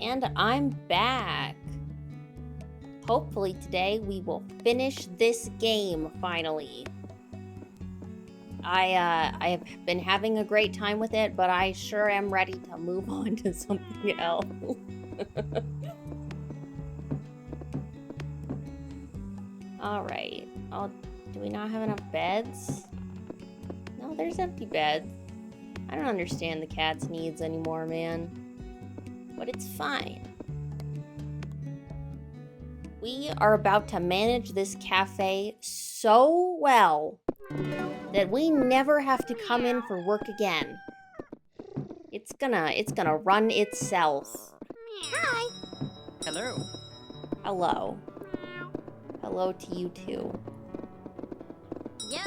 And I'm back. Hopefully today we will finish this game finally. I have been having a great time with it, but I sure am ready to move on to something else. Alright. Do we not have enough beds? No, there's empty beds. I don't understand the cat's needs anymore, man. But it's fine. We are about to manage this cafe so well that we never have to come in for work again. It's gonna run itself. Hi. Hello. Hello. Hello to you too. Yo.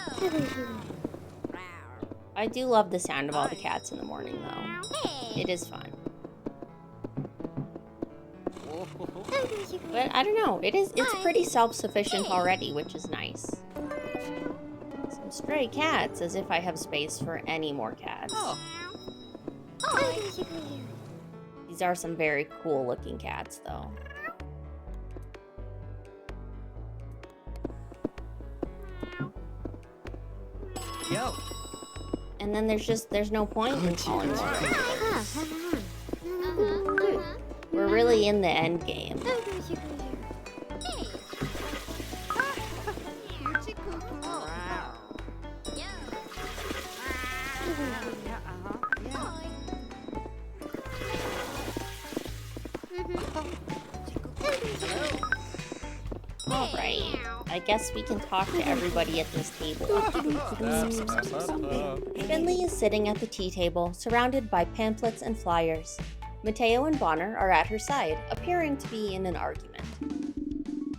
I do love the sound of all the cats in the morning though. Hey. It is fun. But I don't know, it's pretty self-sufficient already, which is nice. Some stray cats, as if I have space for any more cats. Oh. Hi. These are some very cool looking cats though. Yo. And then there's no point in calling more. We're really in the end game. Alright, I guess we can talk to everybody at this table. Finley is sitting at the tea table, surrounded by pamphlets and flyers. Mateo and Bonner are at her side, appearing to be in an argument.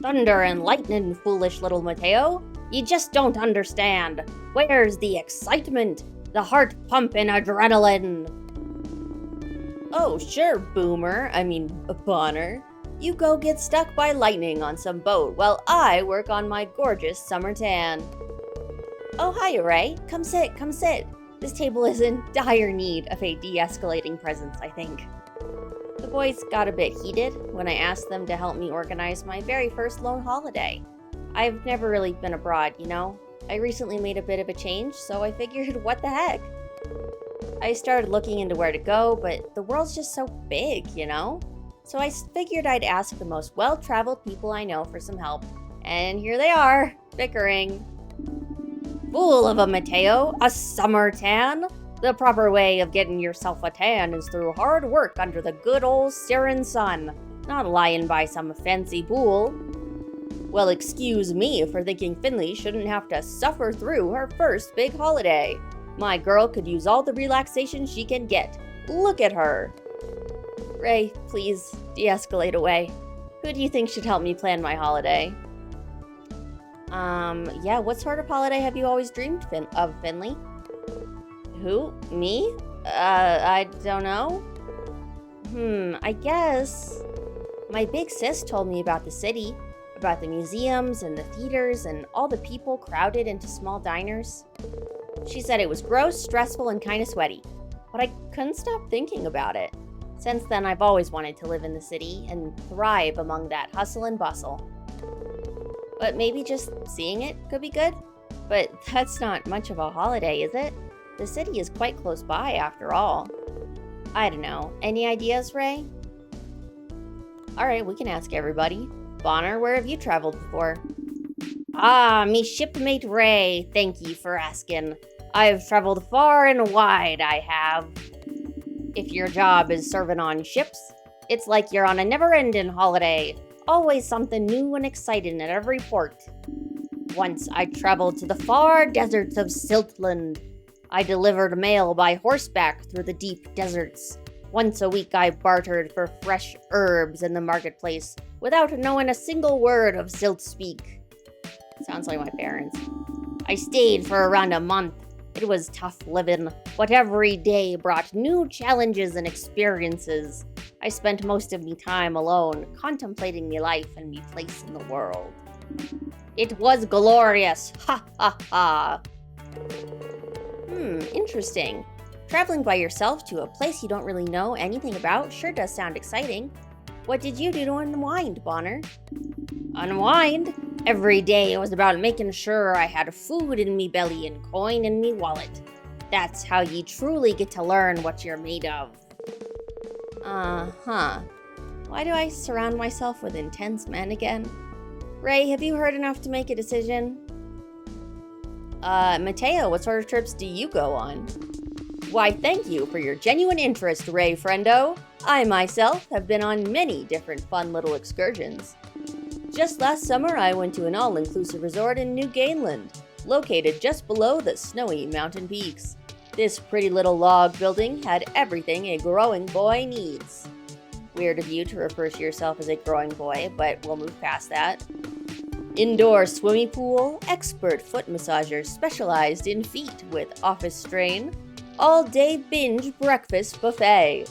Thunder and lightning, foolish little Mateo. You just don't understand. Where's the excitement? The heart-pumping adrenaline? Oh, sure, Bonner. You go get stuck by lightning on some boat while I work on my gorgeous summer tan. Oh, hi, Ray. Come sit. This table is in dire need of a de-escalating presence, I think. The boys got a bit heated when I asked them to help me organize my very first lone holiday. I've never really been abroad, you know? I recently made a bit of a change, so I figured, what the heck? I started looking into where to go, but the world's just so big, you know? So I figured I'd ask the most well-traveled people I know for some help. And here they are, bickering. Fool of a Mateo, a summer tan? The proper way of getting yourself a tan is through hard work under the good old Syrian sun, not lying by some fancy pool. Well, excuse me for thinking Finley shouldn't have to suffer through her first big holiday. My girl could use all the relaxation she can get. Look at her. Ray, please, de-escalate away. Who do you think should help me plan my holiday? Yeah, what sort of holiday have you always dreamed of, Finley? Who? Me? I don't know. I guess. My big sis told me about the city, about the museums and the theaters and all the people crowded into small diners. She said it was gross, stressful, and kind of sweaty, but I couldn't stop thinking about it. Since then, I've always wanted to live in the city and thrive among that hustle and bustle. But maybe just seeing it could be good? But that's not much of a holiday, is it? The city is quite close by, after all. I don't know. Any ideas, Ray? Alright, we can ask everybody. Bonner, where have you traveled before? Ah, me shipmate Ray, thank ye for asking. I've traveled far and wide, I have. If your job is serving on ships, it's like you're on a never-ending holiday. Always something new and exciting at every port. Once I traveled to the far deserts of Siltland. I delivered mail by horseback through the deep deserts. Once a week I bartered for fresh herbs in the marketplace without knowing a single word of Silt speak. Sounds like my parents. I stayed for around a month. It was tough living, but every day brought new challenges and experiences. I spent most of me time alone, contemplating me life and me place in the world. It was glorious, ha ha ha. Interesting. Traveling by yourself to a place you don't really know anything about sure does sound exciting. What did you do to unwind, Bonner? Unwind? Every day it was about making sure I had food in me belly and coin in me wallet. That's how ye truly get to learn what you're made of. Uh-huh. Why do I surround myself with intense men again? Ray, have you heard enough to make a decision? Mateo, what sort of trips do you go on? Why, thank you for your genuine interest, Ray friendo. I myself have been on many different fun little excursions. Just last summer, I went to an all-inclusive resort in New Gainland, located just below the snowy mountain peaks. This pretty little log building had everything a growing boy needs. Weird of you to refer to yourself as a growing boy, but we'll move past that. Indoor swimming pool, expert foot massagers specialized in feet with office strain, all-day binge breakfast buffet.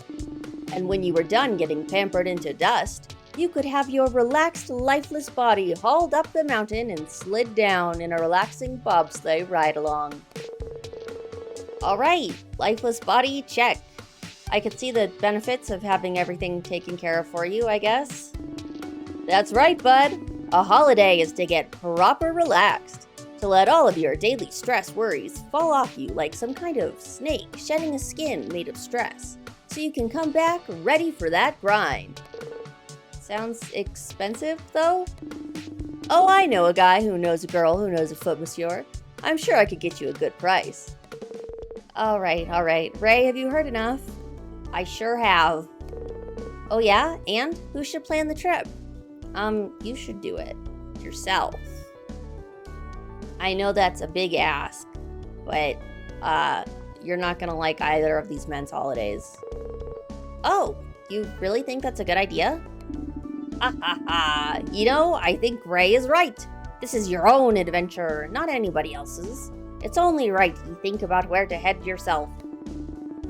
And when you were done getting pampered into dust, you could have your relaxed, lifeless body hauled up the mountain and slid down in a relaxing bobsleigh ride-along. Alright, lifeless body, check. I could see the benefits of having everything taken care of for you, I guess. That's right, bud. A holiday is to get proper relaxed, to let all of your daily stress worries fall off you like some kind of snake shedding a skin made of stress, so you can come back ready for that grind. Sounds expensive, though? Oh, I know a guy who knows a girl who knows a foot masseur. I'm sure I could get you a good price. Alright. Ray, have you heard enough? I sure have. Oh yeah? And? Who should plan the trip? You should do it. Yourself. I know that's a big ask, but, you're not gonna like either of these men's holidays. Oh, you really think that's a good idea? Ha ha ha. You know, I think Ray is right. This is your own adventure, not anybody else's. It's only right you think about where to head yourself.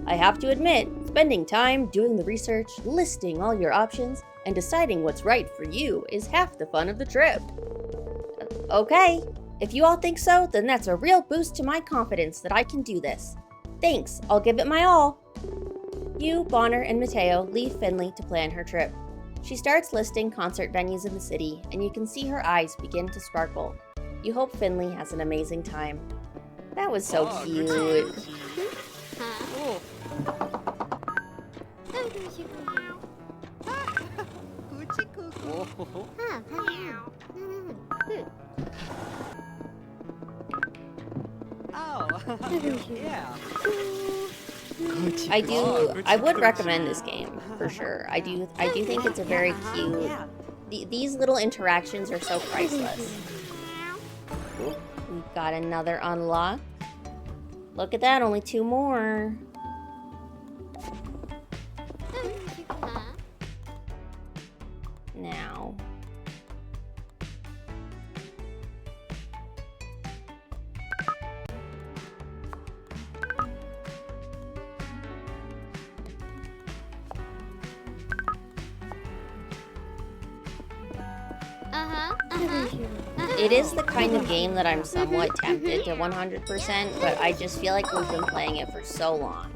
I have to admit, spending time doing the research, listing all your options, and deciding what's right for you is half the fun of the trip. Okay, if you all think so, then that's a real boost to my confidence that I can do this. Thanks, I'll give it my all. You, Bonner, and Mateo leave Finley to plan her trip. She starts listing concert venues in the city, and you can see her eyes begin to sparkle. You hope Finley has an amazing time. That was so cute. Oh. Yeah. I would recommend this game for sure. I do think it's a very cute. These little interactions are so priceless. Ooh, we've got another unlock. Look at that, only 2 more. Now. It is the kind of game that I'm somewhat tempted to 100%, but I just feel like we've been playing it for so long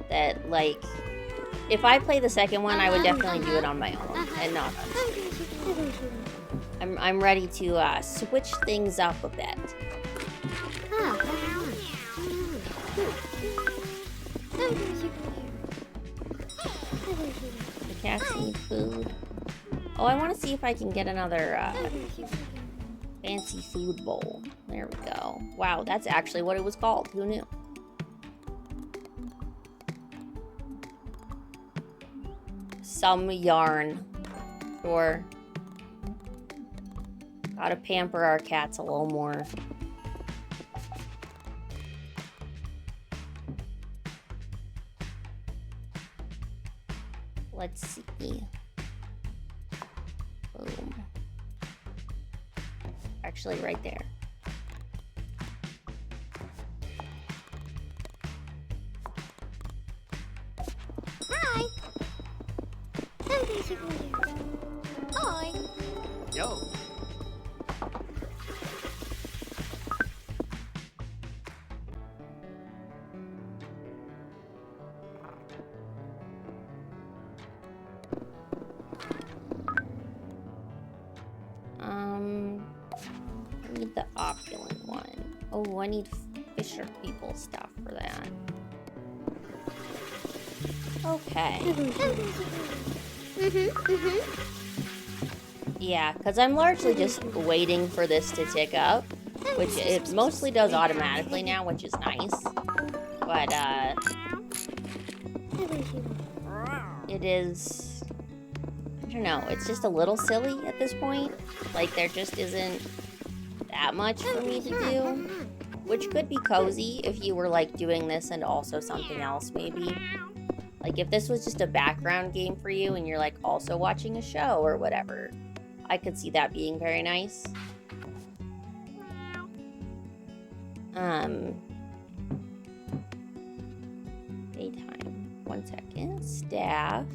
that, like, if I play the second one, I would definitely do it on my own and not on stream. I'm ready to switch things up a bit. The cats need food. Oh, I want to see if I can get another fancy food bowl. There we go. Wow, that's actually what it was called. Who knew? Some yarn. Sure. Gotta pamper our cats a little more. Let's see. Boom. Actually, right there. Hi. Hi. Yo. need the opulent one. Oh, I need fisher people stuff for that. Okay. Yeah, because I'm largely just waiting for this to tick up, which it mostly does automatically now, which is nice. But, it is, I don't know, it's just a little silly at this point. Like, there just isn't that much for me to do, which could be cozy if you were, like, doing this and also something else, maybe. Like, if this was just a background game for you and you're, like, also watching a show or whatever, I could see that being very nice. Daytime. 1 second. Staff.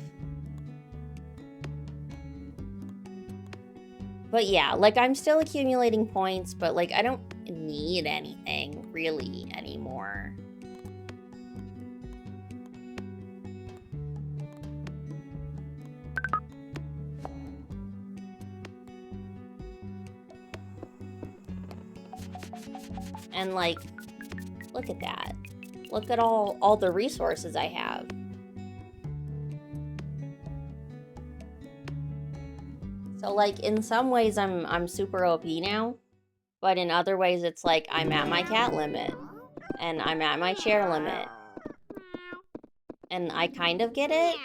But yeah, like, I'm still accumulating points, but, like, I don't need anything really anymore. And, like, look at that. Look at all the resources I have. So, like, in some ways I'm super OP now, but in other ways it's like I'm at my cat limit and I'm at my chair limit. And I kind of get it,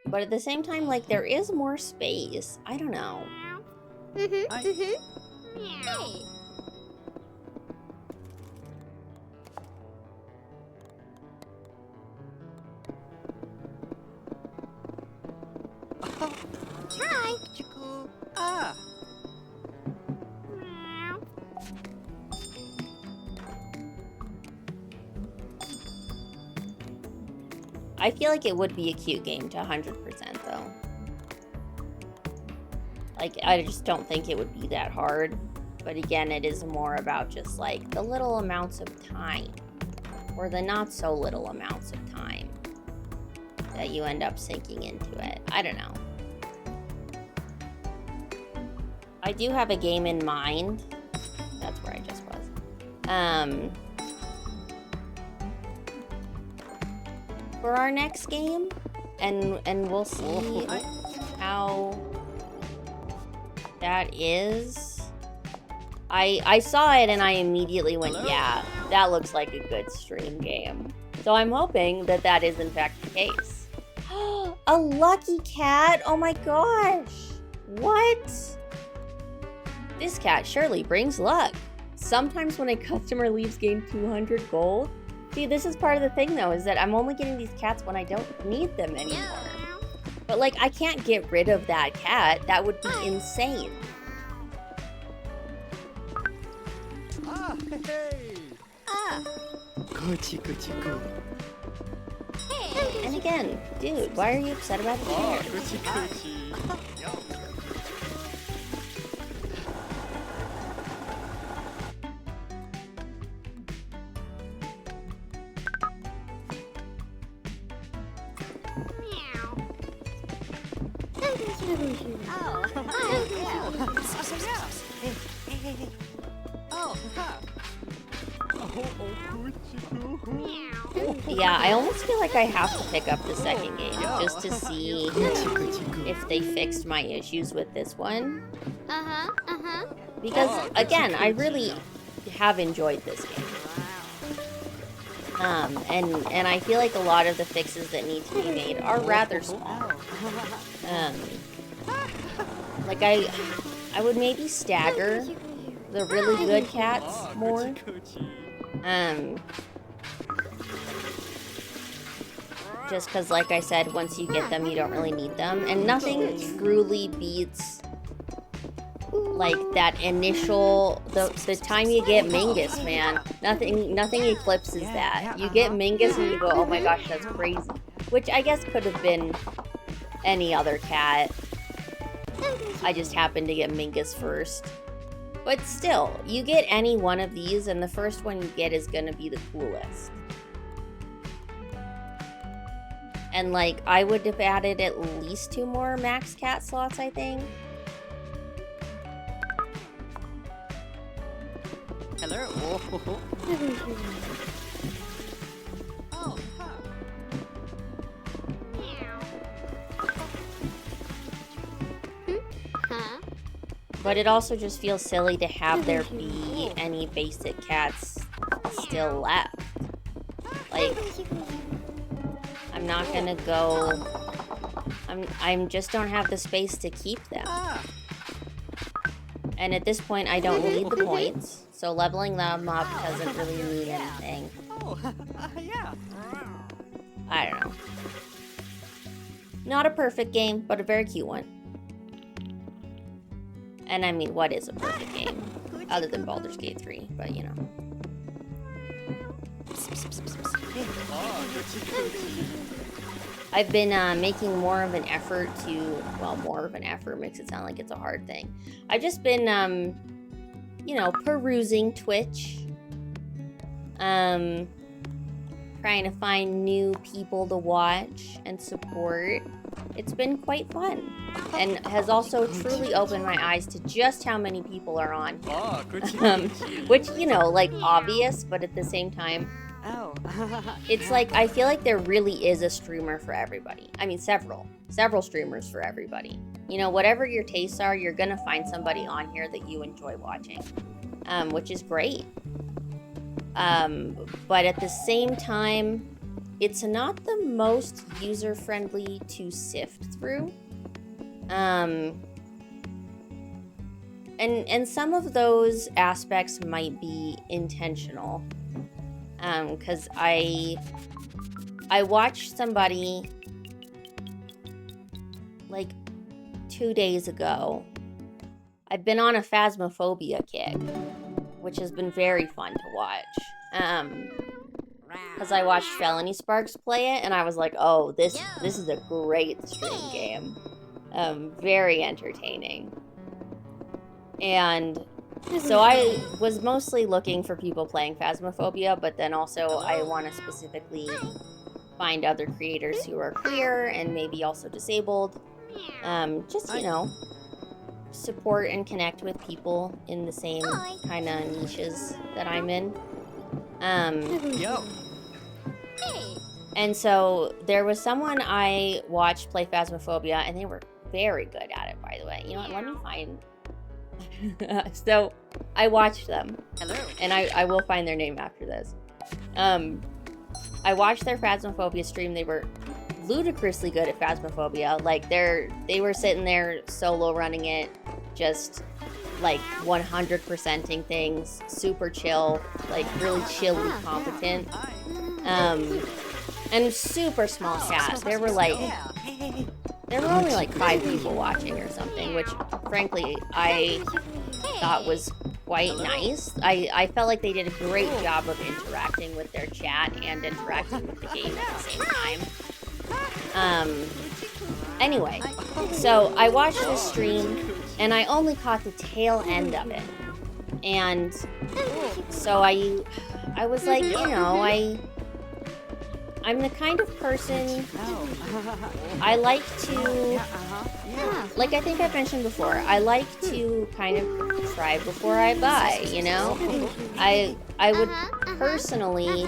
but at the same time, like, there is more space. I don't know. Hey. Hi. Chiku. Ah. I feel like it would be a cute game to 100% though. Like, I just don't think it would be that hard. But again, it is more about just, like, the little amounts of time. Or the not so little amounts of time that you end up sinking into it. I don't know. I do have a game in mind. That's where I just was. For our next game, and we'll see how that is. I saw it and I immediately went, yeah, that looks like a good stream game. So I'm hoping that that is in fact the case. A lucky cat? Oh my gosh. What? This cat surely brings luck. Sometimes when a customer leaves game 200 gold. See, this is part of the thing though, is that I'm only getting these cats when I don't need them anymore. But, like, I can't get rid of that cat. That would be insane. Ah, hey. Ah. Gucci, Gucci, Gucci. Hey. And again, dude, why are you upset about the Oh, chair? Gucci, Gucci. Yo. Oh. Oh, ha. Yeah, I almost feel like I have to pick up the second game just to see if they fixed my issues with this one. Because, again, I really have enjoyed this game. And I feel like a lot of the fixes that need to be made are rather small. Like, I would maybe stagger the really good cats more. Just because, like I said, once you get them, you don't really need them. And nothing truly beats, like, that initial, the time you get Mingus, man. Nothing eclipses that. You get Mingus and you go, oh my gosh, that's crazy. Which I guess could have been any other cat. I just happened to get Mingus first. But still, you get any one of these and the first one you get is gonna be the coolest. And, like, I would have added at least 2 more max cat slots, I think. Oh, huh. Huh? But it also just feels silly to have there be any basic cats still left. Like, I'm not gonna go... I'm just don't have the space to keep them. Ah, And at this point, I don't need the points, so leveling them up doesn't really mean anything. oh, yeah. I don't know. Not a perfect game, but a very cute one. And I mean, what is a perfect game? Other than Baldur's Gate 3, but you know. Oh, good. I've been making more of an effort to, well, more of an effort makes it sound like it's a hard thing. I've just been, you know, perusing Twitch. Trying to find new people to watch and support. It's been quite fun. And has also truly opened my eyes to just how many people are on here. Oh, good. Which, you know, like, obvious, but at the same time, Oh. it's like, I feel like there really is a streamer for everybody. I mean, several streamers for everybody. You know, whatever your tastes are, you're gonna find somebody on here that you enjoy watching, which is great. But at the same time, it's not the most user-friendly to sift through. And some of those aspects might be intentional. Because I watched somebody like 2 days ago. I've been on a Phasmophobia kick, which has been very fun to watch. Because I watched Felony Sparks play it, and I was like, oh, this is a great stream game. Very entertaining. And so I was mostly looking for people playing Phasmophobia, but then also I want to specifically find other creators who are queer and maybe also disabled. Just, you know, support and connect with people in the same kind of niches that I'm in. Yo. And so there was someone I watched play Phasmophobia, and they were very good at it, by the way. You know what? Let me find... So I watched them. Hello. And I will find their name after this. I watched their Phasmophobia stream. They were ludicrously good at Phasmophobia. Like, they were sitting there solo running it, just like 100%ing things, super chill, like really chilly competent. And super small chat. There were only like 5 people watching or something, which frankly I thought was quite nice. I felt like they did a great job of interacting with their chat and interacting with the game at the same time. Anyway, so I watched this stream and I only caught the tail end of it. And so I was like, you know, I'm the kind of person, I like to, like I think I've mentioned before, I like to kind of try before I buy, you know? I would personally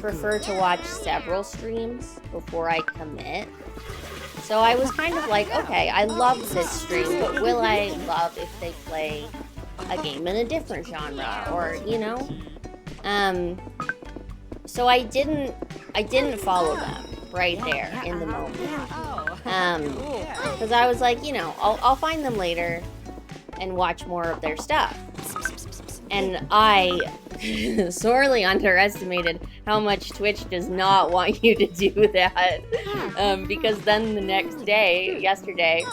prefer to watch several streams before I commit. So I was kind of like, okay, I love this stream, but will I love if they play a game in a different genre, or, you know? So I didn't follow them right there in the moment. Because I was like, you know, I'll find them later and watch more of their stuff. And I sorely underestimated how much Twitch does not want you to do that. Because then the next day, yesterday,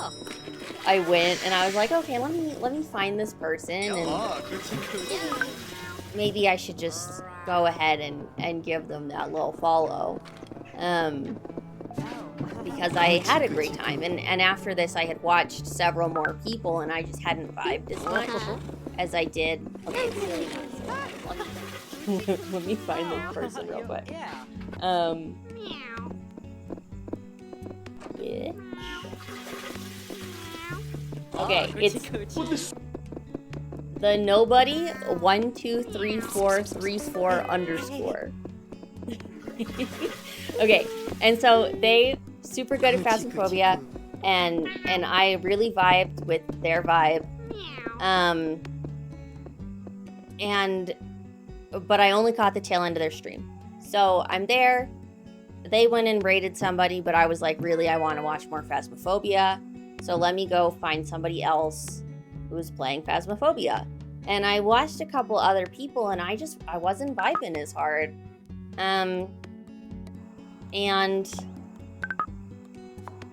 I went and I was like, okay, let me find this person, and maybe I should just go ahead and give them that little follow. Because I had a great time, and after this I had watched several more people and I just hadn't vibed as much as I did. Okay, it's really nice. Let me find this person real quick. Bitch. Okay, it's The nobody 123434 underscore. Okay, and so they super good at Phasmophobia, and I really vibed with their vibe. But I only caught the tail end of their stream. So I'm there. They went and raided somebody, but I was like, really, I want to watch more Phasmophobia. So let me go find somebody else who was playing Phasmophobia. And I watched a couple other people, and I wasn't vibing as hard. And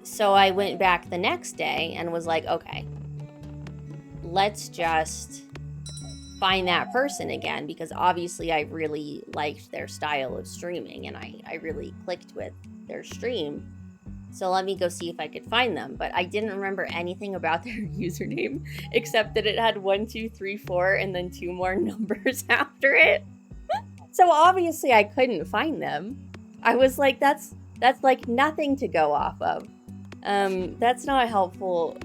so I went back the next day and was like, okay, let's just find that person again, because obviously I really liked their style of streaming and I really clicked with their stream. So let me go see if I could find them. But I didn't remember anything about their username except that it had 1234 and then 2 more numbers after it. So obviously I couldn't find them. I was like, that's like nothing to go off of. That's not helpful.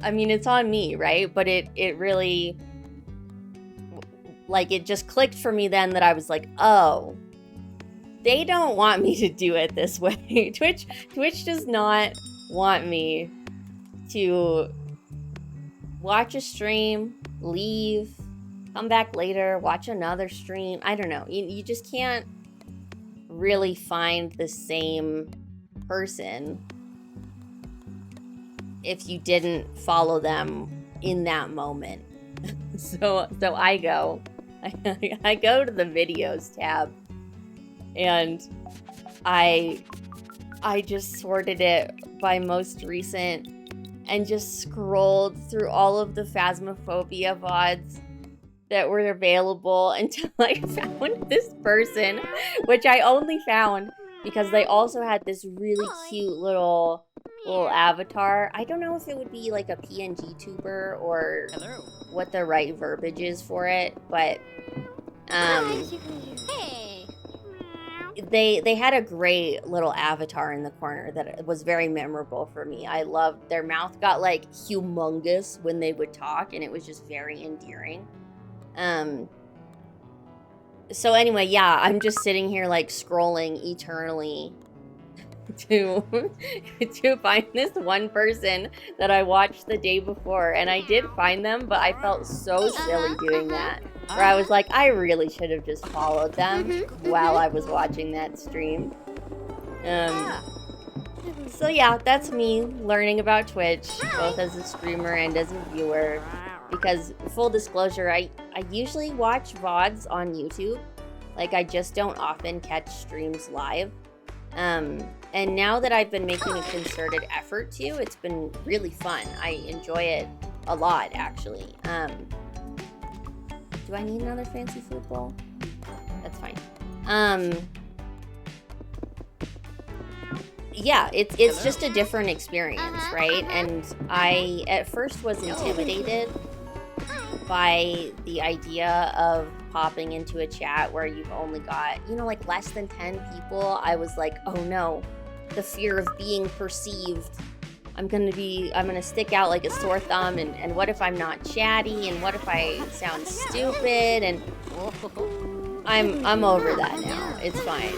I mean, it's on me, right? But it really, like, it just clicked for me then that I was like, oh, they don't want me to do it this way. Twitch does not want me to watch a stream, leave, come back later, watch another stream. I don't know. You just can't really find the same person if you didn't follow them in that moment. So I go to the videos tab, and I just sorted it by most recent and just scrolled through all of the Phasmophobia VODs that were available until I found this person, which I only found because they also had this really cute little avatar. I don't know if it would be like a PNG tuber or what the right verbiage is for it, but they had a great little avatar in the corner that was very memorable for me. I loved their mouth got like humongous when they would talk, and it was just very endearing. So anyway, yeah, I'm just sitting here like scrolling eternally to find this one person that I watched the day before, and I did find them, but I felt so silly doing that, where I was like, I really should have just followed them while I was watching that stream. So yeah, that's me learning about Twitch, both as a streamer and as a viewer. Because, full disclosure, I usually watch VODs on YouTube. Like, I just don't often catch streams live. And now that I've been making a concerted effort to, it's been really fun. I enjoy it a lot, actually. Do I need another fancy food bowl? That's fine. Yeah, it's just a different experience, right? And I, at first, was intimidated by the idea of popping into a chat where you've only got, like less than 10 people. I was like, oh no, the fear of being perceived. I'm gonna stick out like a sore thumb, and what if I'm not chatty, and what if I sound stupid, and I'm over that now. It's fine,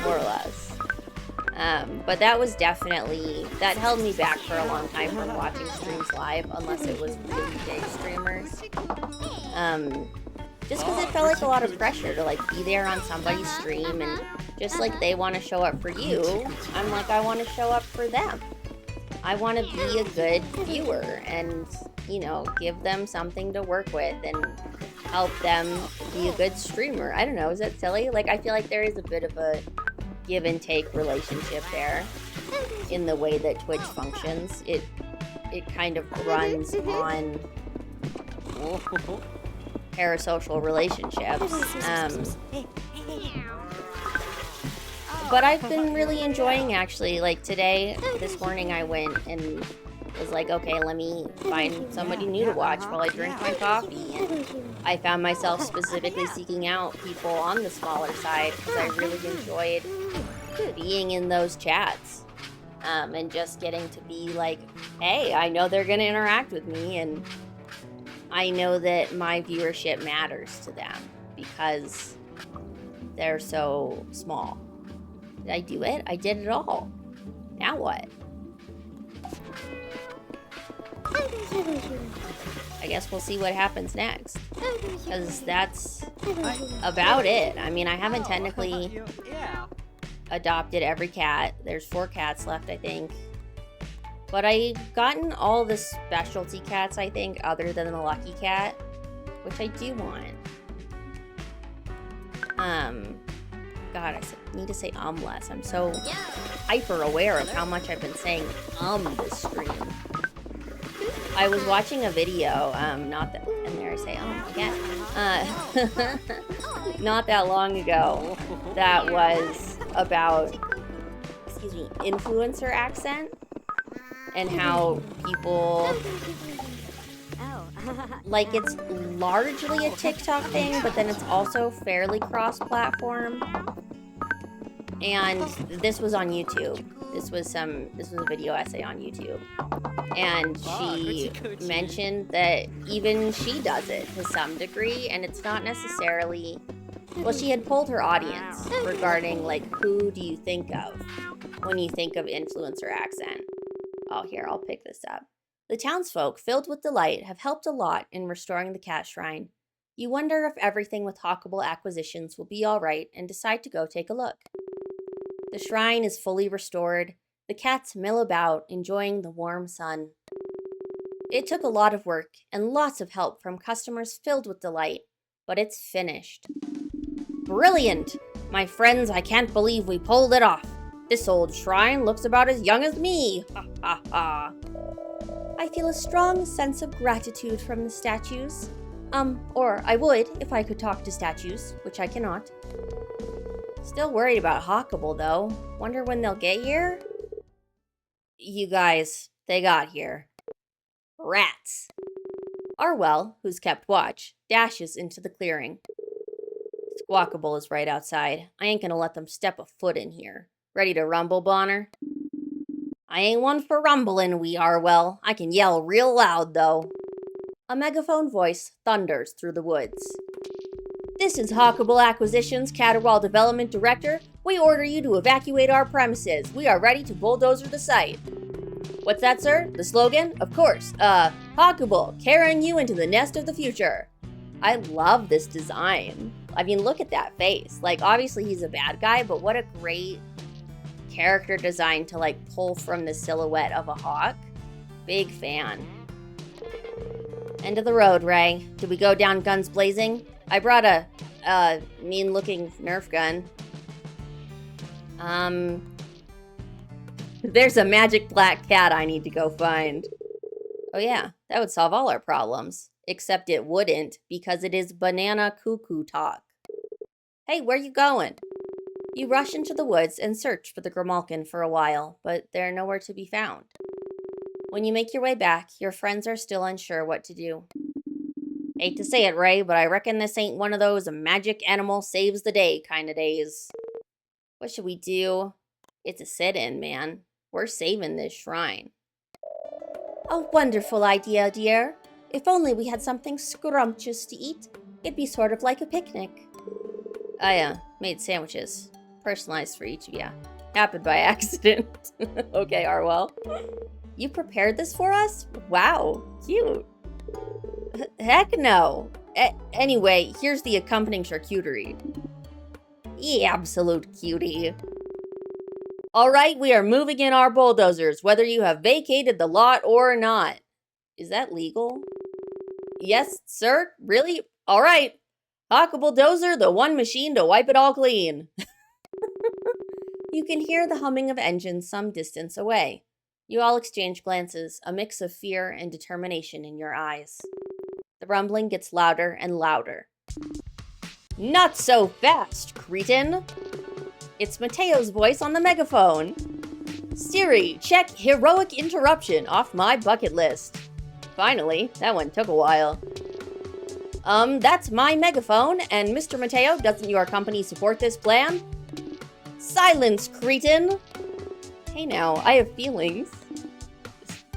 more or less. But that was definitely, that held me back for a long time from watching streams live, unless it was really big streamers. Just because it felt like a lot of pressure to like be there on somebody's stream, and just like they want to show up for you, I'm like, I want to show up for them. I want to be a good viewer and, give them something to work with and help them be a good streamer. I don't know, is that silly? Like, I feel like there is a bit of a give and take relationship there in the way that Twitch functions. It kind of runs on parasocial relationships. But I've been really enjoying, actually. Like today, this morning, I went and was like, okay, let me find somebody new to watch while I drink my coffee. And I found myself specifically seeking out people on the smaller side because I really enjoyed being in those chats. And just getting to be like, hey, I know they're going to interact with me, and I know that my viewership matters to them because they're so small. Did I do it? I did it all. Now what? I guess we'll see what happens next. Because that's about it. I mean, I haven't technically adopted every cat. There's 4 cats left, I think. But I've gotten all the specialty cats, I think, other than the lucky cat, which I do want. God, I need to say less. I'm so hyper aware of how much I've been saying this stream. I was watching a video, not that, and there I say again, not that long ago, that was about, excuse me, influencer accent, and how people, like, it's largely a TikTok thing, but then it's also fairly cross-platform. And this was on YouTube. This was a video essay on YouTube. And she mentioned that even she does it to some degree, and it's not necessarily, well, she had polled her audience regarding, like, who do you think of when you think of influencer accent? Oh, here, I'll pick this up. The townsfolk, filled with delight, have helped a lot in restoring the cat shrine. You wonder if everything with Hawkable acquisitions will be all right and decide to go take a look. The shrine is fully restored. The cats mill about, enjoying the warm sun. It took a lot of work and lots of help from customers filled with delight, but it's finished. Brilliant! My friends, I can't believe we pulled it off. This old shrine looks about as young as me. Ha ha ha. I feel a strong sense of gratitude from the statues. Or I would if I could talk to statues, which I cannot. Still worried about Hawkable, though. Wonder when they'll get here? You guys, they got here. Rats. Arwell, who's kept watch, dashes into the clearing. Squawkable is right outside. I ain't gonna let them step a foot in here. Ready to rumble, Bonner? I ain't one for rumbling, wee Arwell. I can yell real loud, though. A megaphone voice thunders through the woods. This is Hawkable Acquisitions, Caterwaul Development Director. We order you to evacuate our premises. We are ready to bulldozer the site. What's that, sir? The slogan? Of course. Hawkable, carrying you into the nest of the future. I love this design. I mean, look at that face. Like, obviously he's a bad guy, but what a great character design to, like, pull from the silhouette of a hawk. Big fan. End of the road, Ray. Did we go down guns blazing? I brought a mean-looking Nerf gun. There's a magic black cat I need to go find. Oh yeah, that would solve all our problems. Except it wouldn't, because it is banana cuckoo talk. Hey, where you going? You rush into the woods and search for the Grimalkin for a while, but they're nowhere to be found. When you make your way back, your friends are still unsure what to do. Hate to say it, Ray, but I reckon this ain't one of those magic animal saves the day kind of days. What should we do? It's a sit-in, man. We're saving this shrine. A wonderful idea, dear. If only we had something scrumptious to eat, it'd be sort of like a picnic. I, made sandwiches. Personalized for each of you. Happened by accident. Okay, Arwell. You prepared this for us? Wow, cute. Heck no. Anyway, here's the accompanying charcuterie. Absolute cutie. All right, we are moving in our bulldozers, whether you have vacated the lot or not. Is that legal? Yes, sir? Really? All right. Hawkable Dozer, the one machine to wipe it all clean. You can hear the humming of engines some distance away. You all exchange glances, a mix of fear and determination in your eyes. The rumbling gets louder and louder. Not so fast, cretin! It's Mateo's voice on the megaphone. Siri, check heroic interruption off my bucket list. Finally, that one took a while. That's my megaphone, and Mr. Mateo, doesn't your company support this plan? Silence, cretin! Hey now, I have feelings.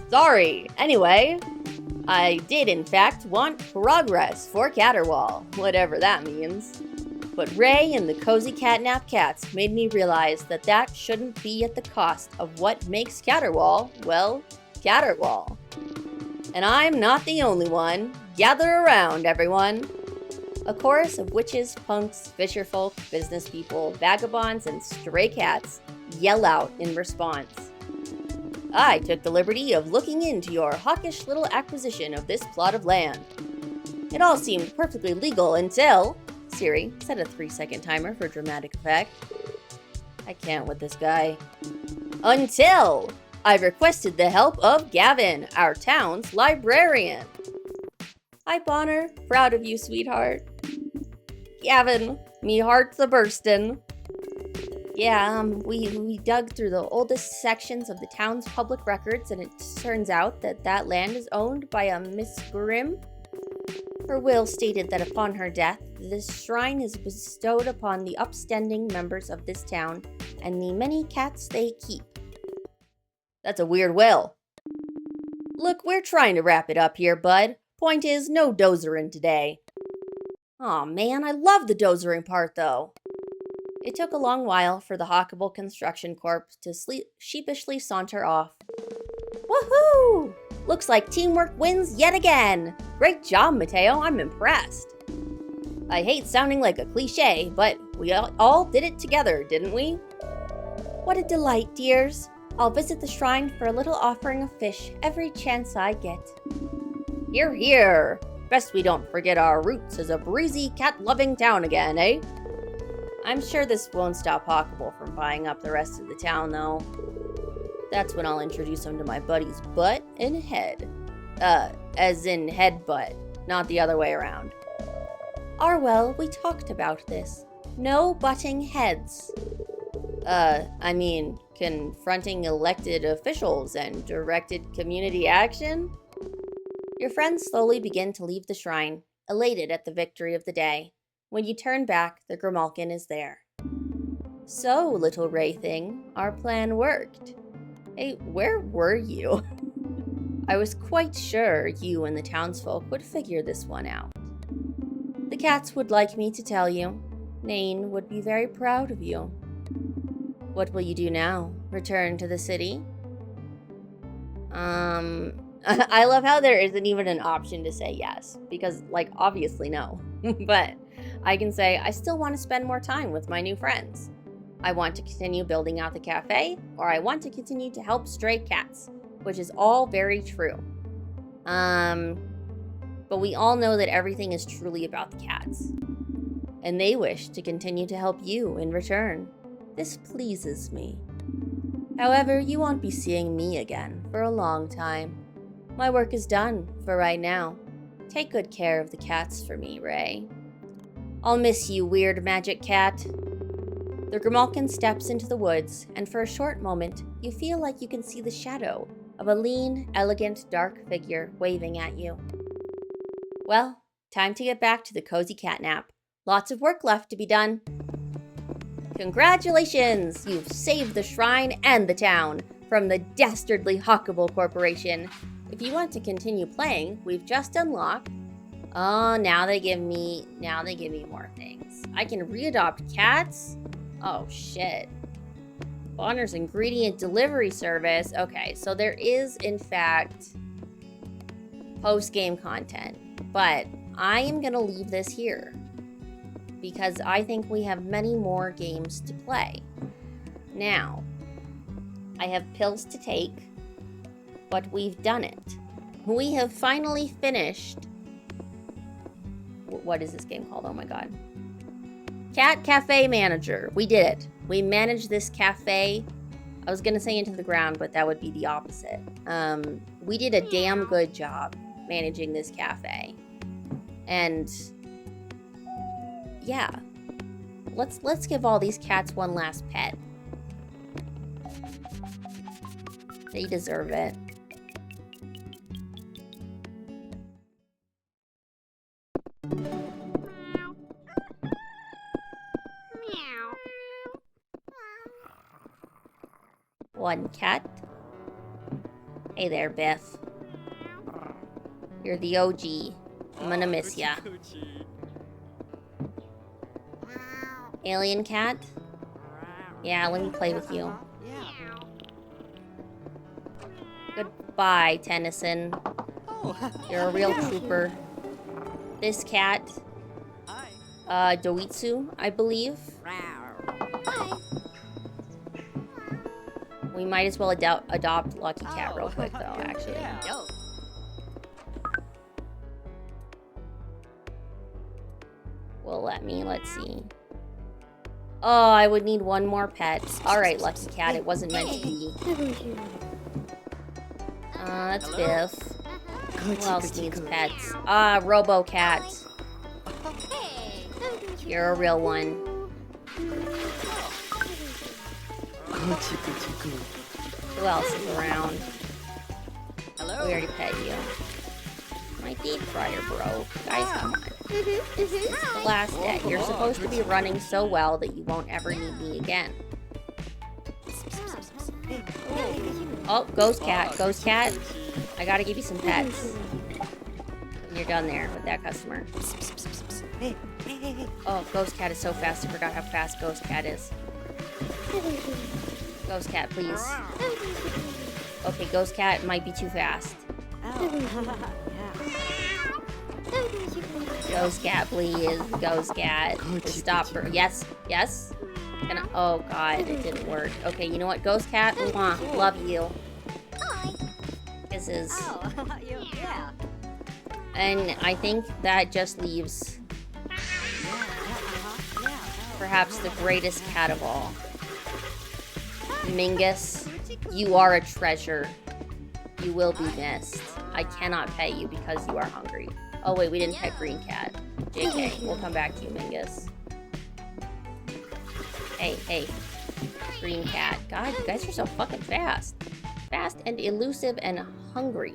Sorry. Anyway, I did, in fact, want progress for Caterwaul, whatever that means. But Ray and the cozy catnap cats made me realize that that shouldn't be at the cost of what makes Caterwaul, well, Caterwaul. And I'm not the only one. Gather around, everyone. A chorus of witches, punks, fisherfolk, business people, vagabonds, and stray cats yell out in response. I took the liberty of looking into your hawkish little acquisition of this plot of land. It all seemed perfectly legal until... Siri, set a 3-second timer for dramatic effect. I can't with this guy. Until I requested the help of Gavin, our town's librarian. Hi, Bonner. Proud of you, sweetheart. Gavin, me heart's a burstin'. Yeah, we dug through the oldest sections of the town's public records, and it turns out that that land is owned by a Miss Grimm. Her will stated that upon her death, this shrine is bestowed upon the upstanding members of this town and the many cats they keep. That's a weird will. Look, we're trying to wrap it up here, bud. Point is, no dozering today. Aw, man, I love the dozering part, though. It took a long while for the Hawkable Construction Corp to sheepishly saunter off. Woohoo! Looks like teamwork wins yet again! Great job, Mateo, I'm impressed. I hate sounding like a cliche, but we all did it together, didn't we? What a delight, dears. I'll visit the shrine for a little offering of fish every chance I get. Hear, hear! Best we don't forget our roots as a breezy, cat-loving town again, eh? I'm sure this won't stop Hawkable from buying up the rest of the town, though. That's when I'll introduce him to my buddy's butt and head. As in headbutt, not the other way around. Arwell, we talked about this. No butting heads. I mean, confronting elected officials and directed community action? Your friends slowly begin to leave the shrine, elated at the victory of the day. When you turn back, the Grimalkin is there. So, little Ray thing, our plan worked. Hey, where were you? I was quite sure you and the townsfolk would figure this one out. The cats would like me to tell you. Nain would be very proud of you. What will you do now? Return to the city? I love how there isn't even an option to say yes, because, like, obviously no. But I can say I still want to spend more time with my new friends. I want to continue building out the cafe, or I want to continue to help stray cats, which is all very true. But we all know that everything is truly about the cats. And they wish to continue to help you in return. This pleases me. However, you won't be seeing me again for a long time. My work is done for right now. Take good care of the cats for me, Ray. I'll miss you, weird magic cat. The Grimalkin steps into the woods, and for a short moment, you feel like you can see the shadow of a lean, elegant, dark figure waving at you. Well, time to get back to the cozy catnap. Lots of work left to be done. Congratulations! You've saved the shrine and the town from the dastardly Hawkable Corporation. If you want to continue playing, we've just unlocked... Oh, now they give me more things. I can readopt cats? Oh, shit. Bonner's ingredient delivery service. Okay, so there is, in fact, post-game content. But I am going to leave this here, because I think we have many more games to play. Now, I have pills to take, but we've done it. We have finally finished... What is this game called? Oh my god. Cat Cafe Manager. We did it. We managed this cafe. I was gonna say into the ground, but that would be the opposite. We did a damn good job managing this cafe. And yeah, let's give all these cats one last pet. They deserve it. One cat. Hey there, Biff. You're the OG. I'm gonna miss ya. Alien cat? Yeah, let me play with you. Yeah. Goodbye, Tennyson. Oh. You're a real trooper. This cat, Hi. Doitsu, I believe. Hi. We might as well adopt Lucky Cat real quick, though, actually. Yeah. Yo. Will let me, let's see. Oh, I would need one more pet. Alright, Lucky Cat, it wasn't meant to be. That's Biff. Who else needs pets? Robo Cat. Hey. You're a real one. Who else is around? Hello. We already pet you. My deep fryer broke. Guys, come on. This is the last day. You're supposed to be running so well that you won't ever need me again. Oh, Ghost Cat. Ghost Cat. I gotta give you some pets. When you're done there with that customer. Oh, Ghost Cat is so fast. I forgot how fast Ghost Cat is. Ghost Cat, please. Okay, Ghost Cat might be too fast. Ghost Cat, please. Ghost Cat. Just stop for. Yes. Yes. Can I? Oh, God. It didn't work. Okay, you know what? Ghost Cat, mwah, love you. Kisses. Yeah. And I think that just leaves perhaps the greatest cat of all. Mingus, you are a treasure. You will be missed. I cannot pet you because you are hungry. Oh wait, we didn't pet Green Cat. JK, we'll come back to you, Mingus. Hey. Green Cat. God, you guys are so fucking fast. Fast and elusive and hungry.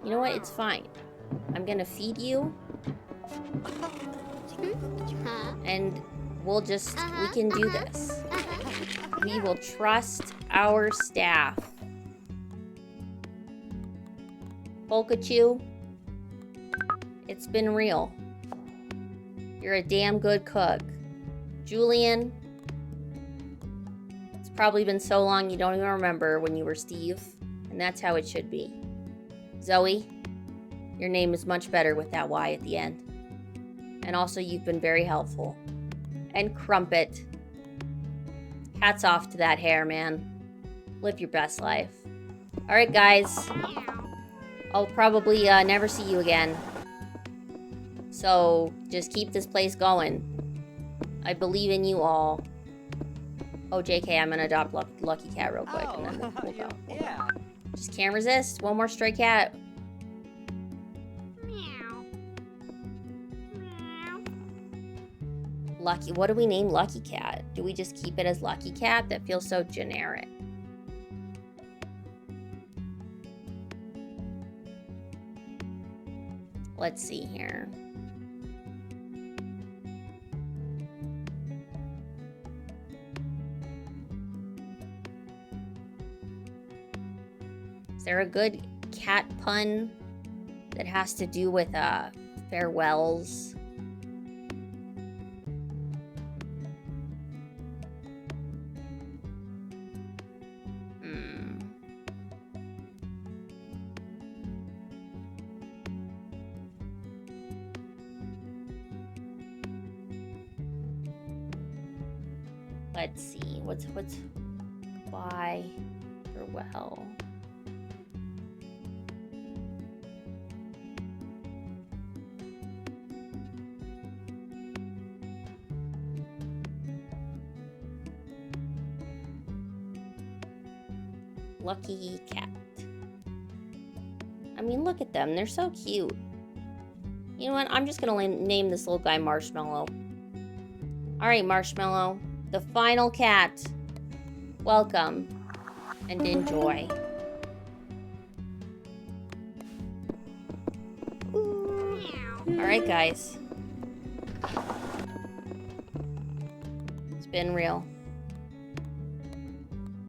You know what? It's fine. I'm gonna feed you. And we can do this. We will trust our staff. Polkachu, it's been real. You're a damn good cook. Julian, it's probably been so long you don't even remember when you were Steve, and that's how it should be. Zoe, your name is much better with that Y at the end. And also, you've been very helpful. And Crumpet, hats off to that hair, man. Live your best life. Alright, guys. I'll probably never see you again. So, just keep this place going. I believe in you all. Oh, JK, I'm gonna adopt Lucky Cat real quick, and then we'll go. Yeah. Just can't resist. One more stray cat. Lucky, what do we name Lucky Cat? Do we just keep it as Lucky Cat? That feels so generic. Let's see here. Is there a good cat pun that has to do with farewells? Let's see. What's why farewell? Lucky Cat. I mean, look at them. They're so cute. You know what? I'm just gonna name this little guy Marshmallow. Alright, Marshmallow. The final cat. Welcome. And enjoy. Alright, guys. It's been real.